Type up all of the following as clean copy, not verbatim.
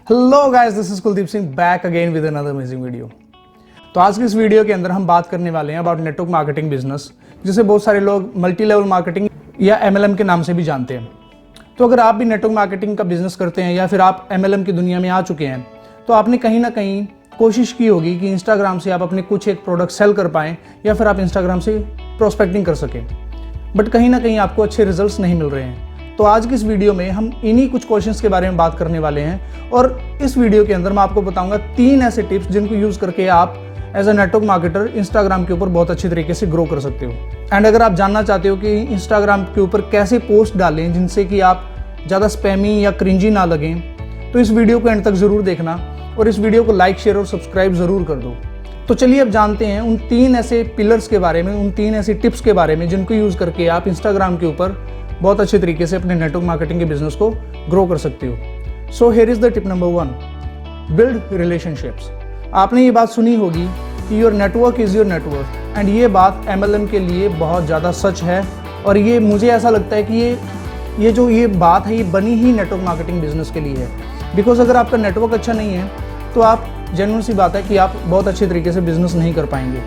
Hello guys, this is Kuldeep Singh back again with another amazing video. तो आज की इस वीडियो के अंदर हम बात करने वाले हैं अबाउट नेटवर्क मार्केटिंग बिजनेस, जिसे बहुत सारे लोग मल्टी लेवल मार्केटिंग या MLM के नाम से भी जानते हैं। तो अगर आप भी नेटवर्क मार्केटिंग का बिजनेस करते हैं या फिर आप MLM की दुनिया में आ चुके हैं, तो आपने कहीं ना कहीं कोशिश की होगी कि इंस्टाग्राम से आप अपने कुछ एक प्रोडक्ट सेल कर पाएँ या फिर आप इंस्टाग्राम से प्रोस्पेक्टिंग कर सकें, बट कहीं ना कहीं आपको अच्छे रिजल्ट्स नहीं मिल रहे हैं। तो आज की इस वीडियो में हम इन्हीं कुछ क्वेश्चंस के बारे में बात करने वाले हैं और इस वीडियो के अंदर मैं आपको बताऊंगा 3 ऐसे टिप्स जिनको यूज़ करके आप as a network marketer Instagram के ऊपर बहुत अच्छी तरीके से ग्रो कर सकते हो। एंड अगर आप जानना चाहते हो कि इंस्टाग्राम के ऊपर कैसे पोस्ट डालें जिनसे कि आप ज़्यादा स्पैमी या क्रिंजी ना लगें, तो इस वीडियो को एंड तक ज़रूर देखना और इस वीडियो को लाइक, शेयर और सब्सक्राइब ज़रूर कर दो। तो चलिए अब जानते हैं उन 3 ऐसे पिलर्स के बारे में, उन 3 ऐसे टिप्स के बारे में जिनको यूज़ करके आप इंस्टाग्राम के ऊपर बहुत अच्छे तरीके से अपने नेटवर्क मार्केटिंग के बिजनेस को ग्रो कर सकते हो। So here is the tip number 1, build relationships. आपने ये बात सुनी होगी कि your network is your network, and ये बात MLM के लिए बहुत ज़्यादा सच है। और ये मुझे ऐसा लगता है कि ये बात है, ये बनी ही नेटवर्क मार्केटिंग बिजनेस के लिए है। बिकॉज अगर आपका नेटवर्क अच्छा नहीं है तो आप जेन्युइन सी बात है कि आप बहुत अच्छे तरीके से बिजनेस नहीं कर पाएंगे।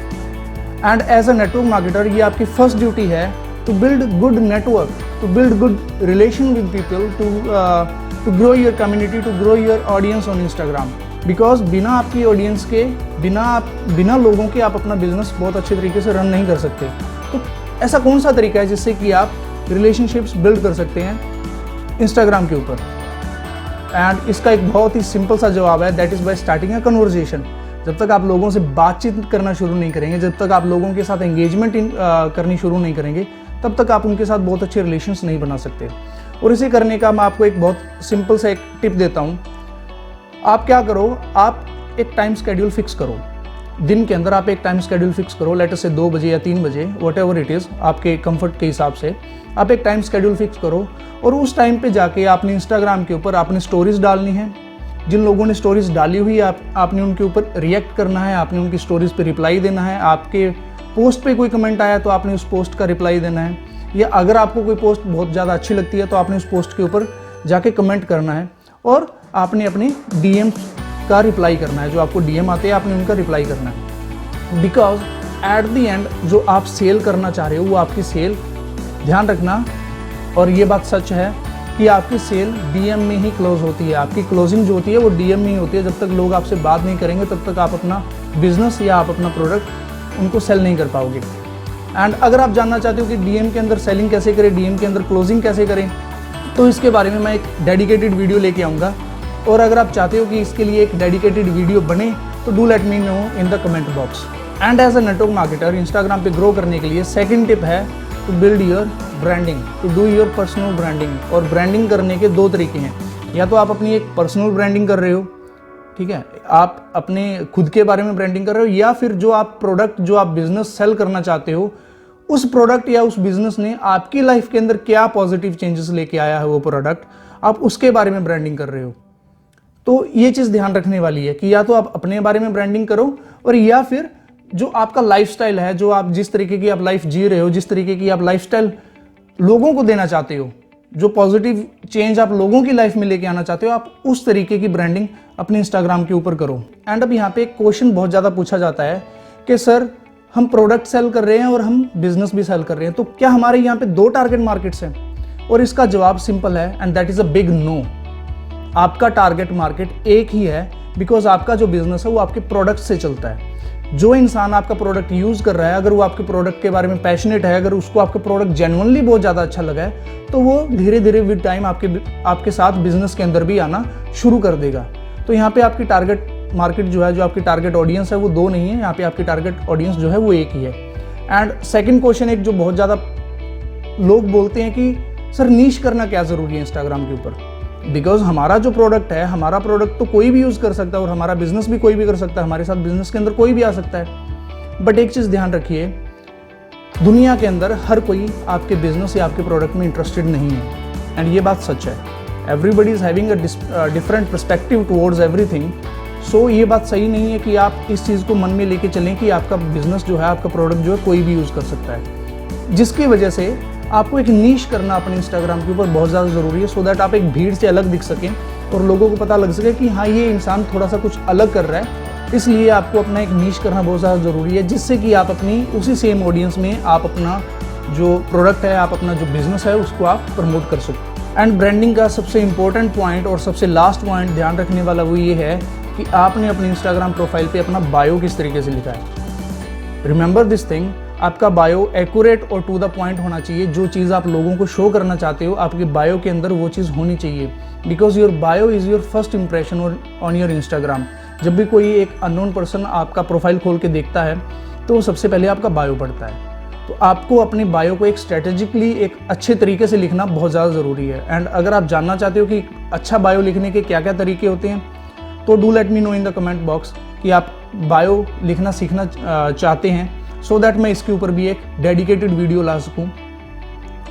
And as a network marketer ये आपकी फर्स्ट ड्यूटी है to build good network, to build good relation with people, to grow your community, to grow your audience on Instagram. Because बिना आपकी ऑडियंस के, बिना लोगों के आप अपना बिजनेस बहुत अच्छे तरीके से रन नहीं कर सकते। तो ऐसा कौन सा तरीका है जिससे कि आप रिलेशनशिप्स बिल्ड कर सकते हैं इंस्टाग्राम के ऊपर? एंड इसका एक बहुत ही सिंपल सा जवाब है, that is by starting a conversation. जब तक आप लोगों से बातचीत करना शुरू नहीं करेंगे, जब तक आप लोगों के साथ एंगेजमेंट करनी शुरू नहीं करेंगे, तब तक आप उनके साथ बहुत अच्छे रिलेशंस नहीं बना सकते। और इसे करने का मैं आपको एक बहुत सिंपल सा एक टिप देता हूँ। आप क्या करो, आप एक टाइम स्केड्यूल फिक्स करो। दिन के अंदर आप एक टाइम स्केड्यूल फिक्स करो, लेटर से 2 बजे या 3 बजे, वट एवर इट इज़, आपके कंफर्ट के हिसाब से आप एक टाइम स्केड्यूल फिक्स करो। और उस टाइम पे जाके आपने इंस्टाग्राम के ऊपर आपने स्टोरीज डालनी है। जिन लोगों ने स्टोरीज डाली हुई है आपने उनके ऊपर रिएक्ट करना है, आपने उनकी स्टोरीज पे रिप्लाई देना है। आपके पोस्ट पे कोई कमेंट आया तो आपने उस पोस्ट का रिप्लाई देना है, या अगर आपको कोई पोस्ट बहुत ज़्यादा अच्छी लगती है तो आपने उस पोस्ट के ऊपर जाके कमेंट करना है। और आपने अपने DM का रिप्लाई करना है, जो आपको DM आते हैं आपने उनका रिप्लाई करना है। बिकॉज एट द एंड जो आप सेल करना चाह रहे हो वो आपकी सेल, ध्यान रखना, और ये बात सच है कि आपकी सेल DM में ही क्लोज होती है। आपकी क्लोजिंग जो होती है वो DM में ही होती है। जब तक लोग आपसे बात नहीं करेंगे तब तक आप अपना बिजनेस या आप अपना प्रोडक्ट उनको सेल नहीं कर पाओगे। एंड अगर आप जानना चाहते हो कि DM के अंदर सेलिंग कैसे करें, DM के अंदर क्लोजिंग कैसे करें, तो इसके बारे में मैं एक डेडिकेटेड वीडियो लेके आऊँगा। और अगर आप चाहते हो कि इसके लिए एक डेडिकेटेड वीडियो बने तो do let me know in the comment box. And as a network marketer Instagram पे ग्रो करने के लिए सेकेंड टिप है to build your branding, to do your personal branding. और ब्रांडिंग करने के 2 तरीके हैं। या तो आप अपनी एक पर्सनल ब्रांडिंग कर रहे हो, ठीक है, आप अपने खुद के बारे में ब्रांडिंग कर रहे हो, या फिर जो आप प्रोडक्ट, जो आप बिजनेस सेल करना चाहते हो, उस प्रोडक्ट या उस बिजनेस ने आपकी लाइफ के अंदर क्या पॉजिटिव चेंजेस लेके आया है वो प्रोडक्ट, आप उसके बारे में ब्रांडिंग कर रहे हो। तो ये चीज़ ध्यान रखने वाली है कि या तो आप अपने बारे में ब्रांडिंग करो, और या फिर जो आपका लाइफस्टाइल है, जो आप जिस तरीके की आप लाइफ जी रहे हो, जिस तरीके की आप लाइफस्टाइल लोगों को देना चाहते हो, जो पॉजिटिव चेंज आप लोगों की लाइफ में लेके आना चाहते हो, आप उस तरीके की ब्रांडिंग अपने इंस्टाग्राम के ऊपर करो। एंड अब यहाँ पे एक क्वेश्चन बहुत ज़्यादा पूछा जाता है कि सर हम प्रोडक्ट सेल कर रहे हैं और हम बिजनेस भी सेल कर रहे हैं, तो क्या हमारे यहाँ पे 2 टारगेट मार्केट्स हैं? और इसका जवाब सिंपल है, and that is a big no. आपका टारगेट मार्केट एक ही है, बिकॉज आपका जो बिजनेस है वो आपके प्रोडक्ट से चलता है। जो इंसान आपका प्रोडक्ट यूज़ कर रहा है, अगर वो आपके प्रोडक्ट के बारे में पैशनेट है, अगर उसको आपका प्रोडक्ट जेन्युइनली बहुत ज़्यादा अच्छा लगा है, तो वो धीरे धीरे विद टाइम आपके साथ बिजनेस के अंदर भी आना शुरू कर देगा। तो यहाँ पे आपकी टारगेट मार्केट जो है, जो आपकी टारगेट ऑडियंस है वो 2 नहीं है, यहाँ पे आपकी टारगेट ऑडियंस जो है वो एक ही है। एंड सेकेंड क्वेश्चन एक जो बहुत ज़्यादा लोग बोलते हैं कि सर नीश करना क्या ज़रूरी है इंस्टाग्राम के ऊपर? बिकॉज हमारा जो प्रोडक्ट है, हमारा प्रोडक्ट तो कोई भी यूज़ कर सकता है और हमारा बिजनेस भी कोई भी कर सकता है, हमारे साथ बिजनेस के अंदर कोई भी आ सकता है। बट एक चीज़ ध्यान रखिए, दुनिया के अंदर हर कोई आपके बिजनेस या आपके प्रोडक्ट में इंटरेस्टेड नहीं है। एंड ये बात सच है। Everybody is having a different perspective towards everything. So ये बात सही नहीं है कि आप इस चीज़ को मन में लेके चलें कि आपका बिजनेस जो है, आपका प्रोडक्ट जो है कोई भी यूज़ कर सकता है, जिसकी वजह से आपको एक नीश करना अपने इंस्टाग्राम के ऊपर बहुत ज़्यादा ज़रूरी है, सो दैट आप एक भीड़ से अलग दिख सकें और लोगों को पता लग सके कि हाँ ये इंसान थोड़ा सा कुछ अलग कर रहा है। इसलिए आपको अपना एक नीश करना बहुत ज़्यादा ज़रूरी है, जिससे कि आप अपनी उसी सेम ऑडियंस में आप अपना जो प्रोडक्ट है, आप अपना जो बिजनेस है उसको आप प्रमोट कर सकते। एंड ब्रांडिंग का सबसे इम्पोर्टेंट पॉइंट और सबसे लास्ट पॉइंट ध्यान रखने वाला वो ये है कि आपने अपने इंस्टाग्राम प्रोफाइल पे अपना बायो किस तरीके से लिखा है। रिमेंबर दिस थिंग, आपका बायो एक्यूरेट और टू द पॉइंट होना चाहिए। जो चीज़ आप लोगों को शो करना चाहते हो, आपके बायो के अंदर वो चीज़ होनी चाहिए, because your bio is your first impression on your Instagram. जब भी कोई एक अननोन पर्सन आपका प्रोफाइल खोल के देखता है तो वो सबसे पहले आपका बायो पढ़ता है। तो आपको अपने बायो को एक स्ट्रेटेजिकली एक अच्छे तरीके से लिखना बहुत ज़्यादा ज़रूरी है। एंड अगर आप जानना चाहते हो कि अच्छा बायो लिखने के क्या क्या तरीके होते हैं, तो do let me know in the comment box कि आप बायो लिखना सीखना चाहते हैं, सो दैट मैं इसके ऊपर भी एक डेडिकेटेड वीडियो ला सकूं,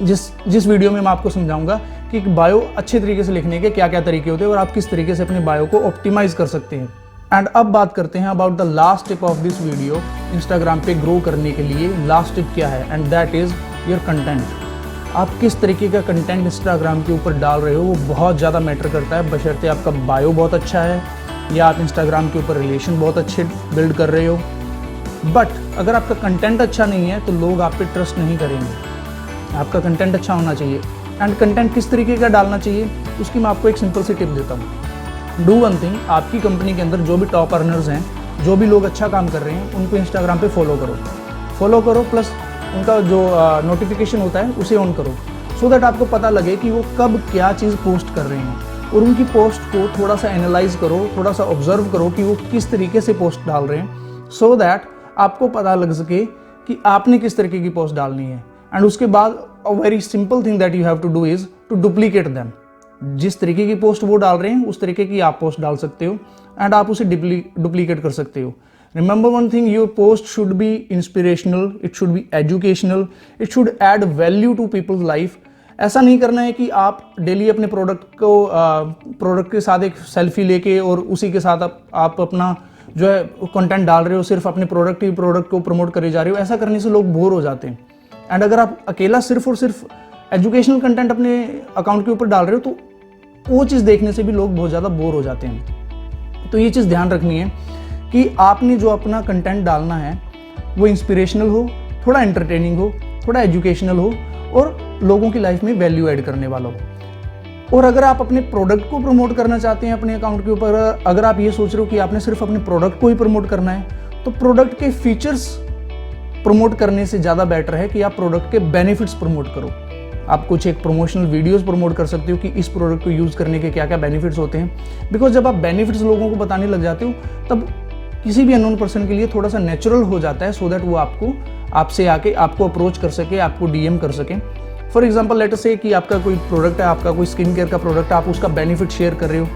जिस वीडियो में मैं आपको समझाऊंगा कि बायो अच्छे तरीके से लिखने के क्या क्या तरीके होते हैं और आप किस तरीके से अपने बायो को ऑप्टिमाइज कर सकते हैं। एंड अब बात करते हैं about the last tip of this video. Instagram पे ग्रो करने के लिए लास्ट टिप क्या है, and that is your content. आप किस तरीके का कंटेंट इंस्टाग्राम के ऊपर डाल रहे हो वो बहुत ज़्यादा मैटर करता है, बशर्ते आपका बायो बहुत अच्छा है या आप इंस्टाग्राम के ऊपर रिलेशन बहुत अच्छे बिल्ड कर रहे हो। बट अगर आपका कंटेंट अच्छा नहीं है तो लोग आप पे ट्रस्ट नहीं करेंगे। आपका कंटेंट अच्छा होना चाहिए। एंड कंटेंट किस तरीके का डालना चाहिए उसकी मैं आपको एक सिंपल सी टिप देता हूँ। डू वन थिंग, आपकी कंपनी के अंदर जो भी टॉप अर्नर्स हैं, जो भी लोग अच्छा काम कर रहे हैं, उनको इंस्टाग्राम पे फॉलो करो, प्लस उनका जो नोटिफिकेशन होता है उसे ऑन करो, सो दैट आपको पता लगे कि वो कब क्या चीज़ पोस्ट कर रहे हैं। और उनकी पोस्ट को थोड़ा सा एनालाइज करो, थोड़ा सा ऑब्जर्व करो कि वो किस तरीके से पोस्ट डाल रहे हैं, सो दैट आपको पता लग सके कि आपने किस तरीके की पोस्ट डालनी है। एंड उसके बाद a very simple thing that you have to do is to duplicate them. जिस तरीके की पोस्ट वो डाल रहे हैं उस तरीके की आप पोस्ट डाल सकते हो एंड आप उसे डुप्लीकेट कर सकते हो। Remember one thing, your post should be inspirational, it should be educational, it should add value to people's life. ऐसा नहीं करना है कि आप डेली अपने प्रोडक्ट के साथ एक सेल्फी लेके और उसी के साथ आप अपना जो है कंटेंट डाल रहे हो, सिर्फ अपने प्रोडक्ट को प्रमोट करे जा रहे हो। ऐसा करने से लोग बोर हो जाते हैं। एंड अगर आप अकेला सिर्फ और सिर्फ एजुकेशनल कंटेंट अपने अकाउंट के ऊपर डाल रहे हो तो वो चीज़ देखने से भी लोग बहुत ज़्यादा बोर हो जाते हैं। तो ये चीज़ ध्यान रखनी है कि आपने जो अपना कंटेंट डालना है वो इंस्पिरेशनल हो, थोड़ा एंटरटेनिंग हो, थोड़ा एजुकेशनल हो और लोगों की लाइफ में वैल्यू ऐड करने वाला हो। और अगर आप अपने प्रोडक्ट को प्रमोट करना चाहते हैं अपने अकाउंट के ऊपर, अगर आप ये सोच रहे हो कि आपने सिर्फ अपने प्रोडक्ट को ही प्रमोट करना है, तो प्रोडक्ट के फीचर्स प्रमोट करने से ज़्यादा बेटर है कि आप प्रोडक्ट के बेनिफिट्स प्रमोट करो। आप कुछ एक प्रमोशनल वीडियोस प्रमोट कर सकते हो कि इस प्रोडक्ट को यूज़ करने के क्या क्या बेनिफिट्स होते हैं। बिकॉज जब आप बेनिफिट्स लोगों को बताने लग जाते हो तब किसी भी अननोन पर्सन के लिए थोड़ा सा नेचुरल हो जाता है, सो दैट वो आपसे आके आपको अप्रोच कर सके, आपको डीएम कर सके। फॉर एग्जाम्पल लेट अस से कि आपका कोई प्रोडक्ट है, आपका कोई स्किन केयर का प्रोडक्ट है, आप उसका बेनिफिट शेयर कर रहे हो,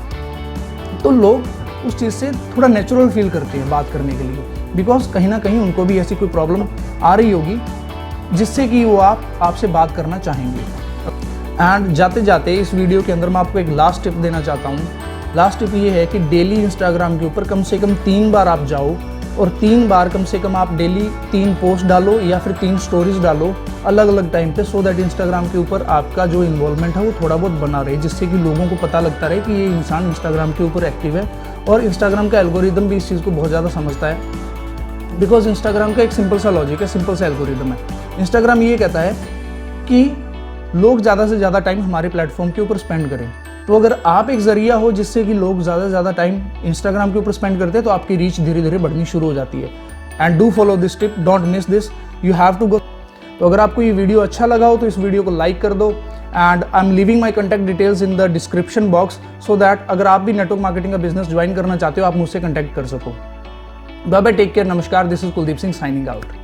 तो लोग उस चीज़ से थोड़ा नेचुरल फील करते हैं बात करने के लिए, बिकॉज कहीं ना कहीं उनको भी ऐसी कोई प्रॉब्लम आ रही होगी जिससे कि वो आपसे बात करना चाहेंगे। एंड जाते जाते इस वीडियो के अंदर मैं आपको एक लास्ट टिप देना चाहता हूँ। लास्ट टिप ये है कि डेली इंस्टाग्राम के ऊपर कम से कम 3 बार आप जाओ और 3 बार कम से कम आप डेली 3 पोस्ट डालो या फिर 3 स्टोरीज डालो अलग अलग टाइम पे, सो दैट इंस्टाग्राम के ऊपर आपका जो इन्वॉल्वमेंट है वो थोड़ा बहुत बना रहे, जिससे कि लोगों को पता लगता रहे कि ये इंसान इंस्टाग्राम के ऊपर एक्टिव है। और इंस्टाग्राम का एल्गोरिदम भी इस चीज़ को बहुत ज़्यादा समझता है, बिकॉज इंस्टाग्राम का एक सिंपल सा लॉजिक है, सिंपल सा एल्गोरिदम है। इंस्टाग्राम ये कहता है कि लोग ज़्यादा से ज़्यादा टाइम हमारे प्लेटफॉर्म के ऊपर स्पेंड करें। तो अगर आप एक जरिया हो जिससे कि लोग ज़्यादा से ज़्यादा टाइम इंस्टाग्राम के ऊपर स्पेंड करते हैं, तो आपकी रीच धीरे धीरे बढ़नी शुरू हो जाती है। And do follow this tip, don't miss this, you have to go. तो अगर आपको ये वीडियो अच्छा लगा हो तो इस वीडियो को लाइक कर दो। And I am leaving my contact details in the description box, so that अगर आप भी नेटवर्क मार्केटिंग का बिजनेस ज्वाइन करना चाहते हो आप मुझसे कॉन्टैक्ट कर सको। बाय बाय, टेक केयर, नमस्कार, this is Kuldeep Singh signing out.